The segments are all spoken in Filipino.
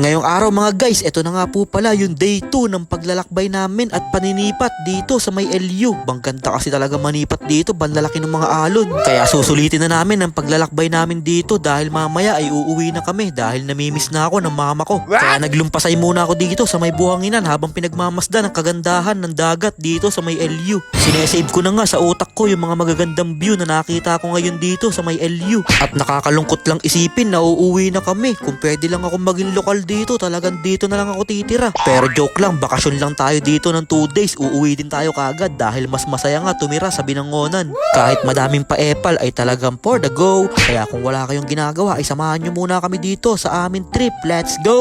Ngayong araw mga guys, eto na nga po pala yung day 2 ng paglalakbay namin at paninipat dito sa may LU. Bangganda kasi talaga manipat dito, banlalaki ng mga alon. Kaya susulitin na namin ang paglalakbay namin dito dahil mamaya ay uuwi na kami dahil namimiss na ako ng mama ko. Kaya naglumpasay muna ako dito sa may buhanginan habang pinagmamasdan ang kagandahan ng dagat dito sa may LU. Sinesave ko na nga sa utak ko yung mga magagandang view na nakita ko ngayon dito sa may LU. At nakakalungkot lang isipin na uuwi na kami. Kung pwede lang ako maging lokal dito, talagang dito na lang ako titira. Pero joke lang, bakasyon lang tayo dito ng 2 days. Uuwi din tayo kaagad dahil mas masaya nga tumira sa Binangonan. Kahit madaming pa-epal ay talagang for the go. Kaya kung wala kayong ginagawa ay samahan nyo muna kami dito sa aming trip. Let's go!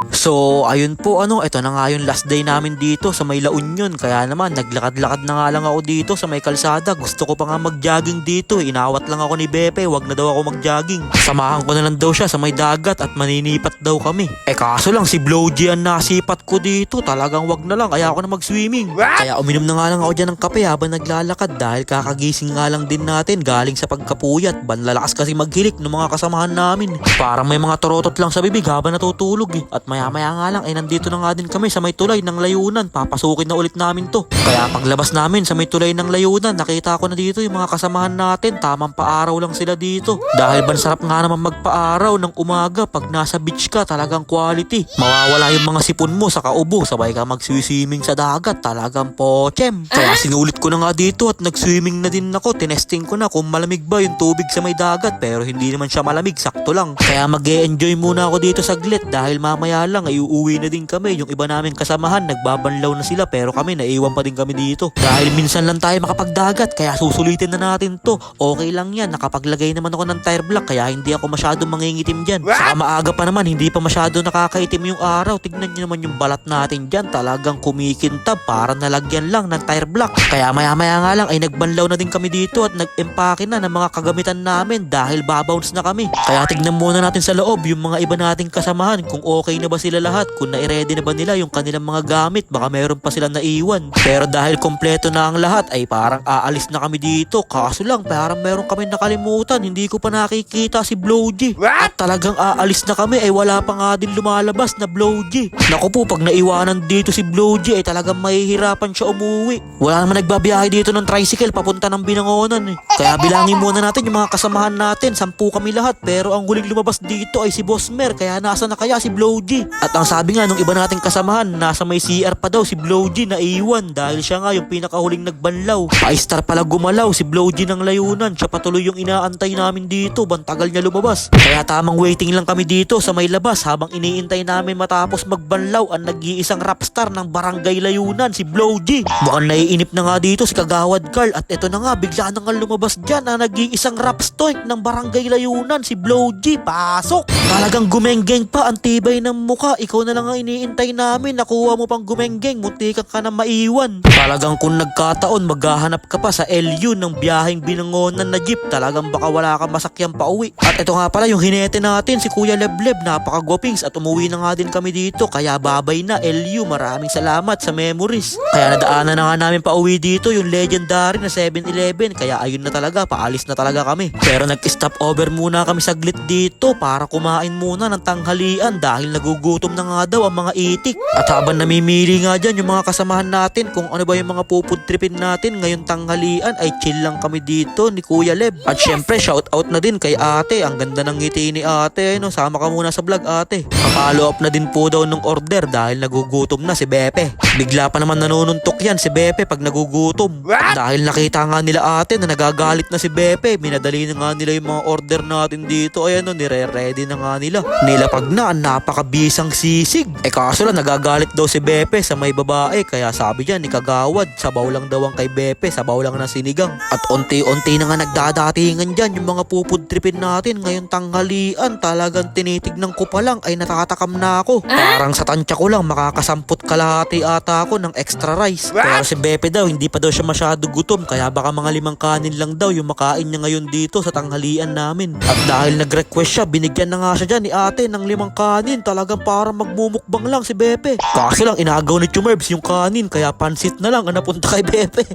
So, ayun po ito na nga yung last day namin dito sa may La Union. Kaya naman, naglakad-lakad na nga lang ako dito sa may kalsada. Gusto ko pa nga mag-jogging dito. Inawat lang ako ni Bepe, wag na daw ako mag-jogging. Samahan ko na lang daw siya sa may dagat at maninipat daw kami. Kaso lang, si Blowgy ang nasipat ko dito. Talagang wag na lang, kaya ako na mag-swimming. Kaya uminom na nga lang ako dyan ng kape habang naglalakad dahil kakagising nga lang din natin galing sa pagkapuyat. Banlalakas kasi maghilik ng mga kasamahan namin. Parang may mga torotot lang sa bibig habang natutulog At maya nga lang ay nandito na nga din kami sa may tulay ng layunan. Papasukin na ulit namin to. Kaya paglabas namin sa may tulay ng layunan, nakita ko na dito yung mga kasamahan natin. Tamang paaraw lang sila dito. Dahil ba sarap nga naman magpaaraw ng umaga pag nasa beach ka, talagang quality. Mawawala yung mga sipon mo sa kaubo, sabay ka mag-swimming sa dagat, talagang pochem. Kaya sinulit ko na nga dito at nag-swimming na din ako. Tinesting ko na kung malamig ba yung tubig sa may dagat, pero hindi naman siya malamig, sakto lang. Kaya mag-e-enjoy muna ako dito saglit dahil mamaya lang ay uuwi na din kami. Yung iba naming kasamahan nagbabanlaw na sila pero kami naiwan pa din kami dito. Dahil minsan lang tayo makapagdagat kaya susulitin na natin to. Okay lang yan, nakapaglagay naman ako ng tire block kaya hindi ako masyadong mangingitim dyan. Saka maaga pa naman, hindi pa masyado nakakaitim yung araw. Tignan nyo naman yung balat natin dyan, talagang kumikintab para nalagyan lang ng tire block. Kaya maya nga lang ay nagbanlaw na din kami dito at nag-empake na ng mga kagamitan namin dahil babounce na kami. Kaya tignan muna natin sa loob yung mga iba nating kasamahan kung okay na ba sila lahat, kung na-ready na ba nila yung kanilang mga gamit, baka meron pa silang naiwan. Pero dahil kompleto na ang lahat ay parang aalis na kami dito. Kaso lang parang meron kami nakalimutan, hindi ko pa nakikita si Blowgy. At talagang aalis na kami ay wala pa nga din lumalabas na Blowgy. Naku po, pag naiwanan dito si Blowgy ay talagang mahihirapan siya umuwi. Wala naman nagbabiyahe dito ng tricycle papunta ng Binangonan Kaya bilangin muna natin yung mga kasamahan natin, 10 kami lahat, pero ang huling lumabas dito ay si Boss Mer. Kaya nasa na kaya si Blowgy? At ang sabi nga nung iba nating kasamahan, nasa may CR pa daw si Blowgy na iwan dahil siya nga yung pinakahuling nagbanlaw. Pa-star pala gumalaw si Blowgy ng layunan. Siya patuloy yung inaantay namin dito, bantagal niya lumabas. Kaya tamang waiting lang kami dito sa may labas habang iniintay namin matapos magbanlaw ang nag-iisang rapstar ng barangay layunan, si Blowgy. Mukhang naiinip na nga dito si Kagawad Carl at eto na nga, bigla na nga lumabas dyan ang nag-iisang rapstoik ng barangay layunan, si Blowgy. Pasok! Talagang gumenggeng pa, ang tibay ng mukha. Ikaw na lang ang iniintay namin, nakuha mo pang gumenggeng, muntikan ka na maiwan. Talagang kung nagkataon maghahanap ka pa sa LU ng biyaheng Binangonan na jeep, talagang baka wala kang masakyan pa uwi. At ito nga pala yung hinete natin, si Kuya Lebleb, napaka-gwapings at umuwi na nga din kami dito. Kaya babay na LU, maraming salamat sa memories. Kaya nadaanan na nga namin pa uwi dito yung legendary na 7-Eleven. Kaya ayun na talaga, paalis na talaga kami. Pero nag-stop over muna kami saglit dito para kumain muna ng tanghalian dahil nagugutom na nga daw ang mga itik. At habang namimili nga dyan yung mga kasamahan natin kung ano ba yung mga pupudtripin natin ngayong tanghalian ay chill lang kami dito ni Kuya Leb. At syempre shoutout na din kay ate, ang ganda ng ngiti ni ate, sama ka muna sa vlog ate. Pa-follow up na din po daw ng order dahil nagugutom na si Bepe. Bigla pa naman nanununtok yan si Bepe pag nagugutom. Dahil nakita nga nila ate na nagagalit na si Bepe, minadali na nga nila yung mga order natin dito. Ayan nire-ready na nga nila. Nilapag na ang napakabisang sisig. Kaso lang nagagalit daw si Bepe sa may babae, kaya sabi niya ni Kagawad, sabaw lang daw ang kay Bepe, sabaw lang ng sinigang. At unti-unti na nga nagdadatingan dyan yung mga pupudtripin natin ngayong tanghalian. Talagang tinitignan ko pa lang ay natatakam na ako. Parang sa tansya ko lang makakasamput kalahati ata ako ng extra rice. Pero si Bepe daw hindi pa daw siya masyado gutom, kaya baka mga 5 kanin lang daw yung makain niya ngayon dito sa tanghalian namin. At dahil nag-request siya, binigyan na nga siya dyan ni ate ng 5 kanin. Talagang parang magmumukbang lang si Bepe. Kaso lang inagaw ni Chumerbs yung kanin, kaya pansit na lang ang napunta kay Bepe.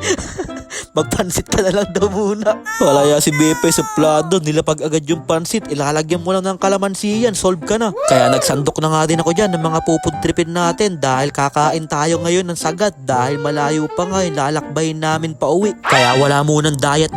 Magpansit ka na lang daw muna. Walaya si Bepe suplado, nilapag agad yung pansit, ilalagyan mo lang ng kalamansi yan, solve ka na. Kaya nagsandok na nga din ako dyan ng mga pupudtripin natin dahil kakain tayo ngayon ng sagad dahil malayo pa nga lalakbayin namin pa uwi. Kaya wala munang diet,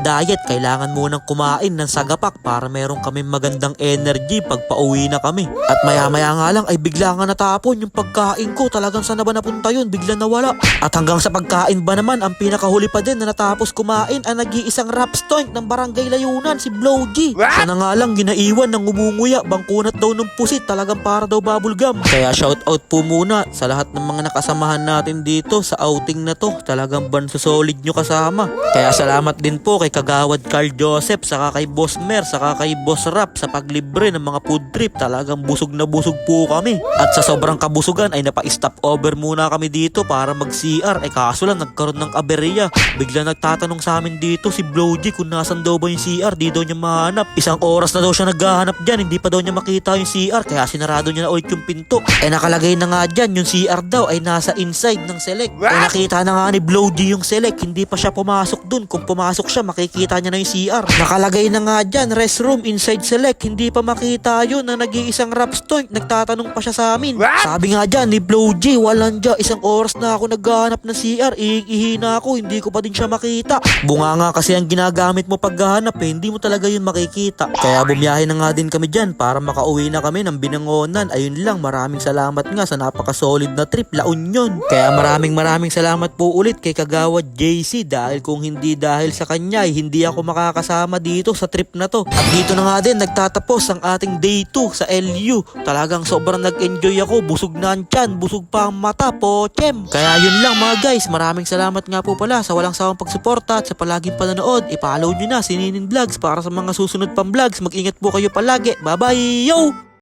kailangan munang kumain ng sagapak para meron kami magandang energy pag pauwi na kami. At maya nga lang ay bigla nga natapon yung pagkain ko, talagang sana ba napunta yun, bigla nawala. At hanggang sa pagkain ba naman, ang pinakahuli pa din na natapos kumain ang nag-iisang rap stoink ng barangay Layunan, si Blowgy. Sana nga lang ginaiwan ng umunguya, bangkunat daw ng pusit, talagang para daw bubblegum. Kaya shoutout po muna sa lahat ng mga nakasamahan natin dito sa outing na to, talagang banso solid nyo kasama. Kaya salamat din po kay Kagawad Carl Joseph, saka kay Boss Mer, saka kay Boss Rap sa paglibre ng mga food trip, talagang busog na busog po kami. At sa sobrang kabusugan ay napa-stop over muna kami dito para mag-CR, kaso lang nagkaroon ng aberya. Bigla nagtatanong sa amin dito si Blowgy kung nasan daw ba yung CR, di daw niya mahanap. Isang oras na daw siya naghahanap dyan, hindi pa daw niya makita yung CR, kaya sinarado niya na ulit yung pinto. Nakalagay na nga dyan yung CR daw ay nasa inside ng Select. Nakita na nga ni Blowgy yung Select, hindi pa siya pumasok dun. Kung pumasok siya, makikita niya na yung CR. Nakalagay na nga dyan, restroom inside Select, hindi pa makita yun na nag-iisang rap stoink. Nagtatanong pa siya sa amin. Sabi nga dyan ni Blowgy, walang dyan, isang oras na ako naghahanap ng CR, ihi na ako, hindi ko pa din siya makita. Bunga nga kasi ang ginagamit mo paghahanap hindi mo talaga yun makikita. Kaya bumiyahe na nga din kami dyan para makauwi na kami ng Binangonan. Ayun lang, maraming salamat nga sa napaka-solid na trip, La Union. Kaya maraming salamat po ulit kay Kagawad JC dahil kung hindi dahil sa kanya ay hindi ako makakasama dito sa trip na to. At dito na nga din nagtatapos ang ating day 2 sa LU. Talagang sobrang nag-enjoy ako, busog na ang tiyan, busog pa ang mata, pochem. Kaya yun lang mga guys, maraming salamat nga po pala sa walang sawang pagsuporta at sa palaging panonood. I-follow nyo na si Ninin Vlogs para sa mga susunod pang vlogs. Mag-ingat po kayo palagi. Bye bye, yo!